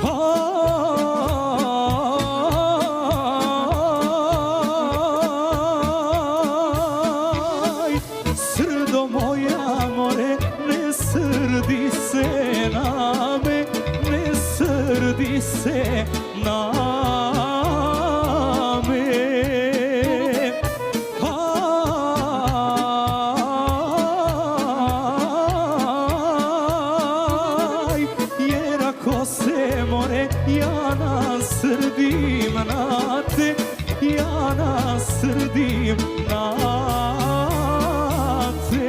Aj, srdo moja more, ne srdi se na me, ne srdi se na me. Aj, jer ako se more, ja nasrdim na te, ja nasrdim na te.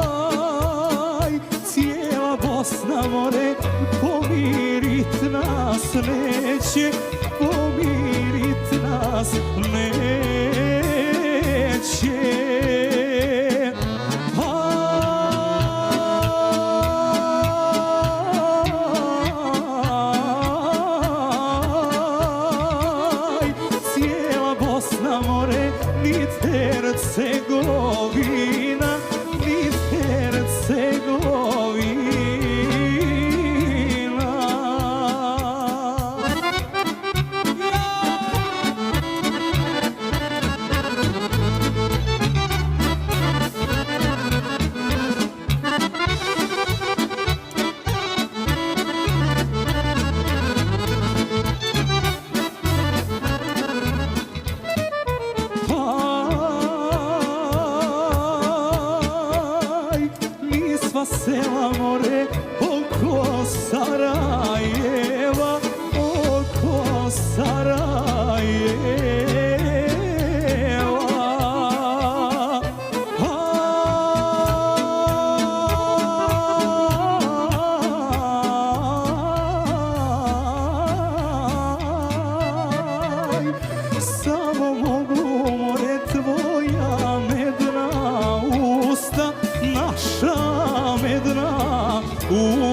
Aj, cijela Bosna more, pomirit nas neće, pomirit nas neće. Aj, cijela Bosna more, nit Hercegovina, nit Hercegovina. Aj, mi sva sela more oko Sarajeva, oko Sarajeva. Aj, samo mogu more tvoja medna usta, naša medna usta.